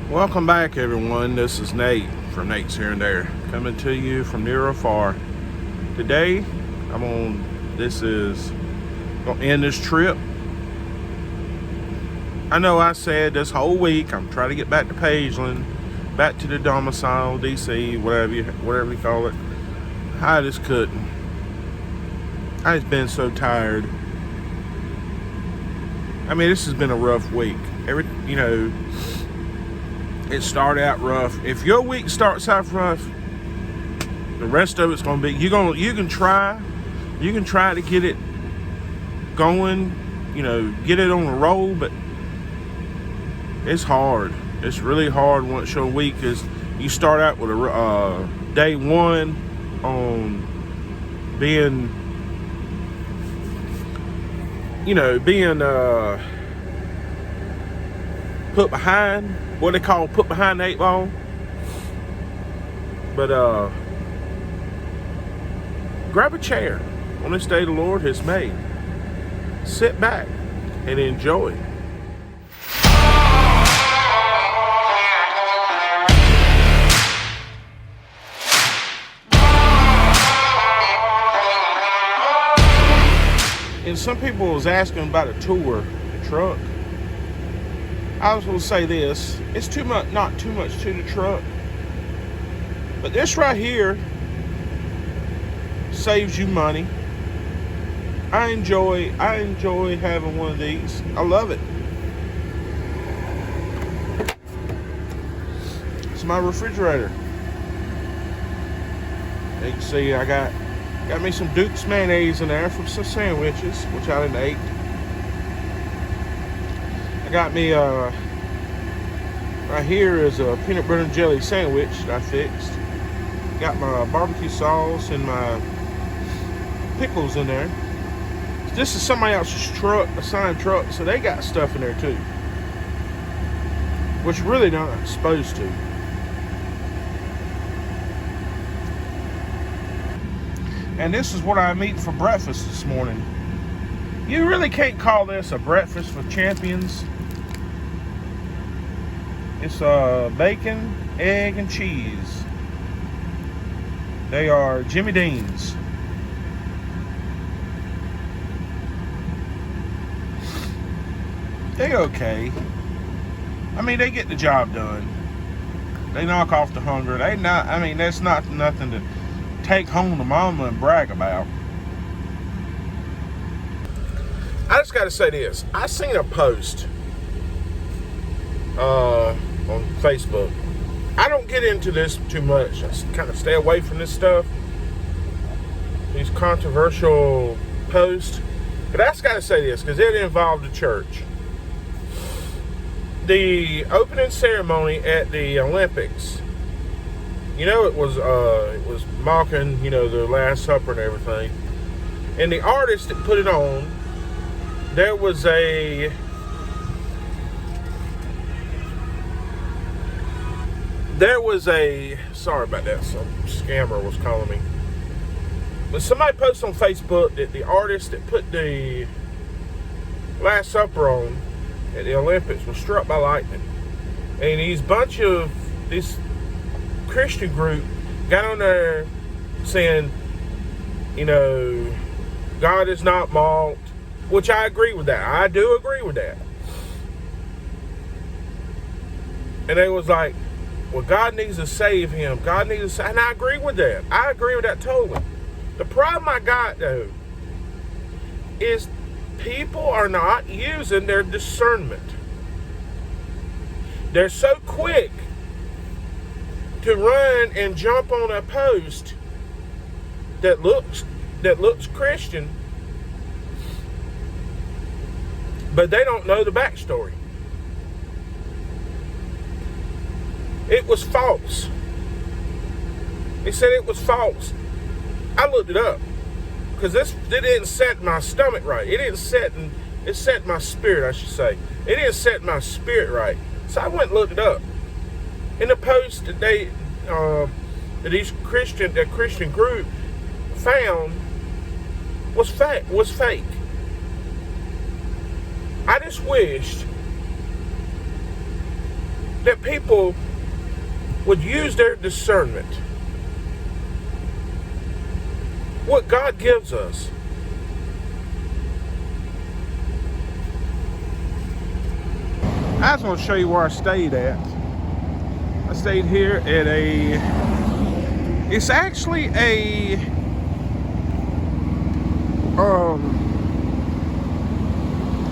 Welcome back, everyone. This is Nate from Nate's Here and There, coming to you from near or far. Today, this is gonna end this trip. I know I said this whole week I'm trying to get back to Pageland, back to the domicile, DC, whatever you call it. I just couldn't. I just been so tired. I mean, this has been a rough week. It started out rough. If your week starts out rough, the rest of it's gonna be. You can try to get it going. Get it on the roll, but it's hard. It's really hard once your week is. You start out with a day one on being put behind, what they call put behind the 8 ball. But grab a chair on this day the Lord has made. Sit back and enjoy. And some people was asking about a tour, the truck. I was going to say this. It's not too much to the truck. But this right here saves you money. I enjoy having one of these. I love it. It's my refrigerator. You can see I got me some Duke's mayonnaise in there from some sandwiches, which I didn't eat. I got me, right here is a peanut butter and jelly sandwich that I fixed. Got my barbecue sauce and my pickles in there. This is somebody else's truck, assigned truck, so they got stuff in there too. Which really not supposed to. And this is what I'm eating for breakfast this morning. You really can't call this a breakfast for champions. It's bacon, egg, and cheese. They are Jimmy Dean's. They okay. I mean, they get the job done. They knock off the hunger. That's not nothing to take home to mama and brag about. I just got to say this. I seen a post on Facebook. I don't get into this too much. I kind of stay away from this stuff. These controversial posts. But I just got to say this because it involved the church. The opening ceremony at the Olympics. It was mocking, the Last Supper and everything. And the artist that put it on, there was a sorry about that, some scammer was calling me. But somebody posted on Facebook that the artist that put the Last Supper on at the Olympics was struck by lightning. And this Christian group got on there saying, God is not mocked, which I agree with that. I do agree with that. And they was like, well, God needs to save him. God needs to save, and I agree with that. I agree with that totally. The problem I got, though, is people are not using their discernment. They're so quick to run and jump on a post that looks Christian, but they don't know the backstory. It was false. They said it was false. I looked it up because it didn't set my stomach right. It set my spirit, I should say. It didn't set my spirit right. So I went and looked it up. In the post that that Christian group found was fake. I just wished that people would use their discernment, what God gives us. I just want to show you where I stayed at. I stayed here at it's actually a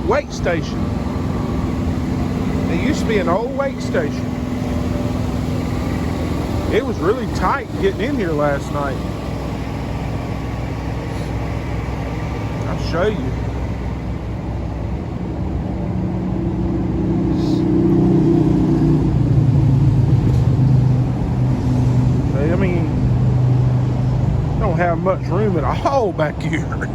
weight station. It used to be an old weight station. It was really tight getting in here last night. I'll show you. I mean, don't have much room at all back here.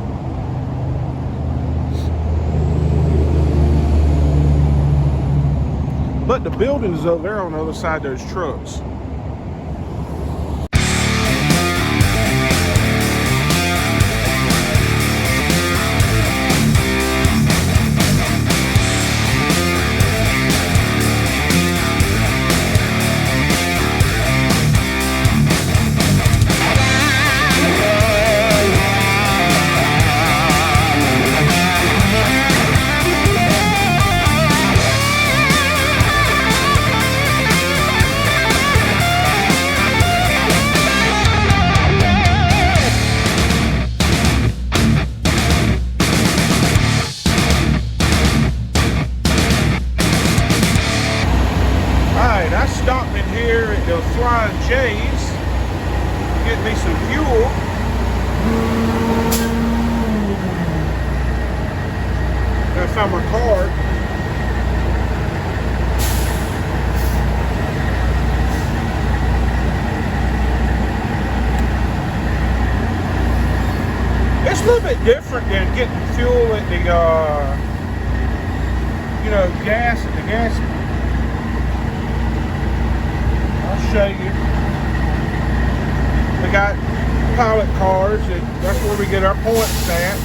But the building is over there on the other side of those trucks. Stopped in here at the Flying J's, get me some fuel. Gotta find my card. It's a little bit different than getting fuel at the, gas at the gas station. Show you. We got pilot cars, and that's where we get our points at.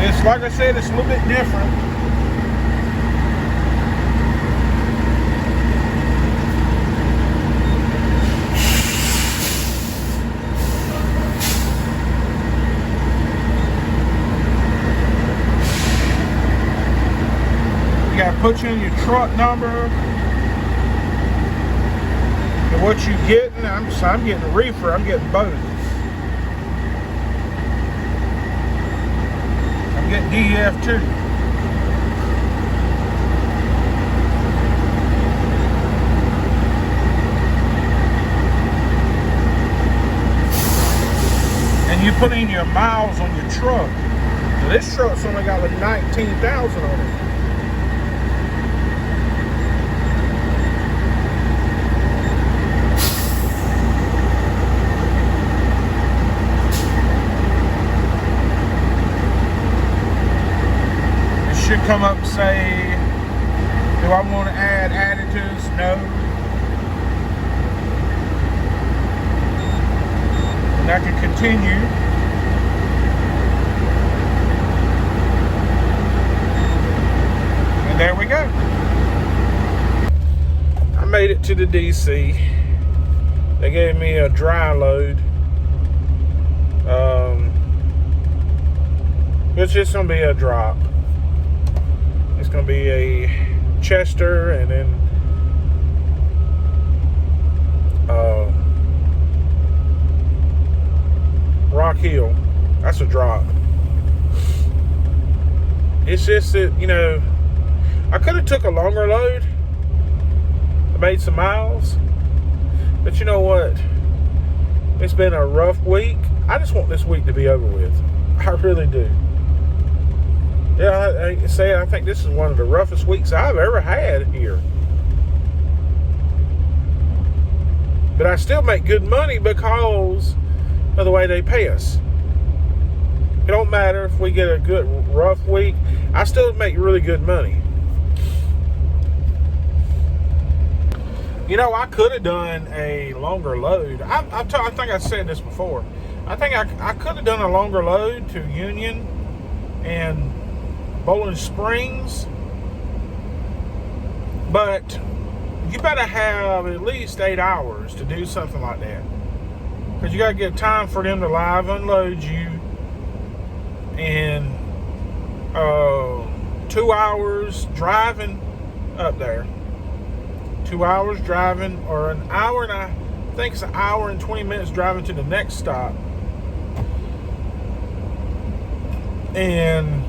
It's like I said, it's a little bit different. Put in your truck number and what you getting. I'm getting a reefer. I'm getting both. I'm getting DEF too. And you put in your miles on your truck. So this truck's only got like 19,000 on it. Should come up and say, do I want to add additives? No. And I can continue. And there we go. I made it to the DC. They gave me a dry load. It's just going to be a drop. It's going to be a Chester and then Rock Hill. That's a drop. It's just that, I could have took a longer load. I made some miles. But you know what? It's been a rough week. I just want this week to be over with. I really do. Yeah, I think this is one of the roughest weeks I've ever had here. But I still make good money because of the way they pay us. It don't matter if we get a good rough week. I still make really good money. I could have done a longer load. I think I said this before. I think I could have done a longer load to Union and Bowling Springs, but you better have at least 8 hours to do something like that, because you got to get time for them to live unload you, and 2 hours driving up there, 2 hours driving, or an hour and I think it's an hour and 20 minutes driving to the next stop, and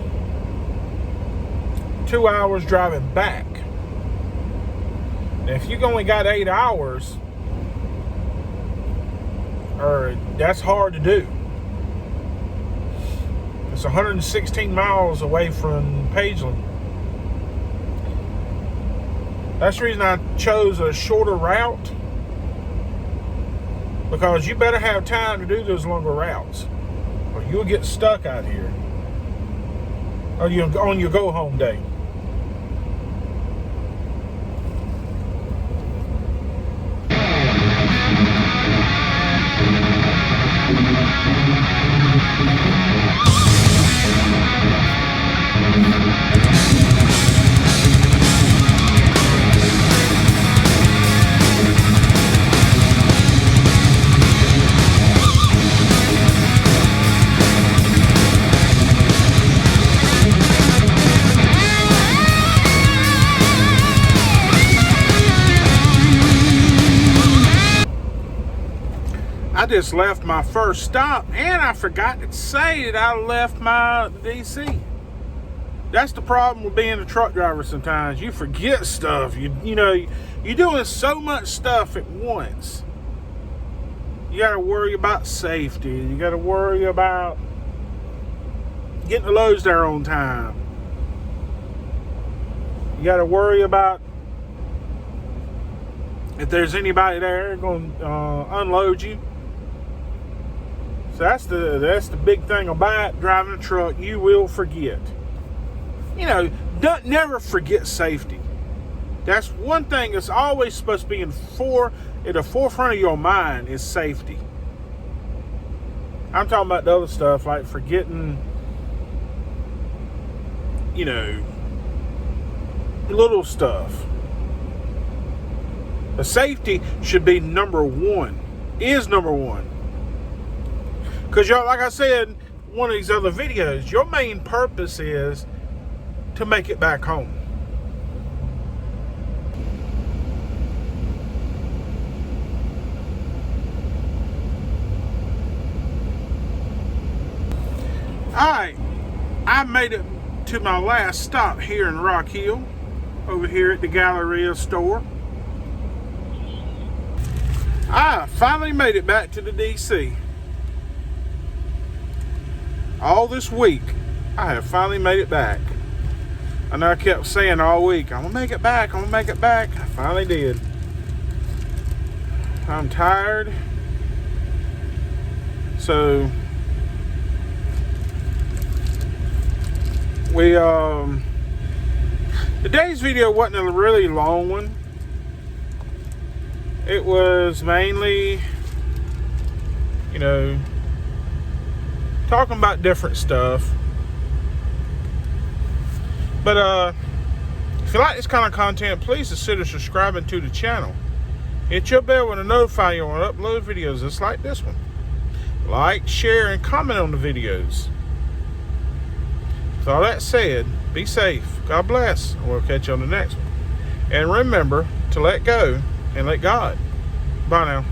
2 hours driving back. Now, if you've only got 8 hours, or that's hard to do. It's 116 miles away from Pageland. That's the reason I chose a shorter route, because you better have time to do those longer routes, or you'll get stuck out here on your go home day. I just left my first stop, and I forgot to say that I left my DC. That's the problem with being a truck driver sometimes. You forget stuff. You know, you're doing so much stuff at once. You got to worry about safety. You got to worry about getting the loads there on time. You got to worry about if there's anybody there going to unload you. So that's the big thing about driving a truck. You will forget. You know, never forget safety. That's one thing that's always supposed to be at the forefront of your mind is safety. I'm talking about the other stuff like forgetting, you know, little stuff. The safety should be number one. Is number one. Because y'all, like I said in one of these other videos, your main purpose is to make it back home. Alright, I made it to my last stop here in Rock Hill, over here at the Galleria store. I finally made it back to the DC. All this week, I have finally made it back. I know I kept saying all week, I'm gonna make it back, I'm gonna make it back. I finally did. I'm tired. So, today's video wasn't a really long one. It was mainly, you know, talking about different stuff. But if you like this kind of content, please consider subscribing to the channel. Hit your bell when to notify you when I upload videos just like this one. Like, share, and comment on the videos. With all that said, be safe. God bless. And we'll catch you on the next one. And remember to let go and let God. Bye now.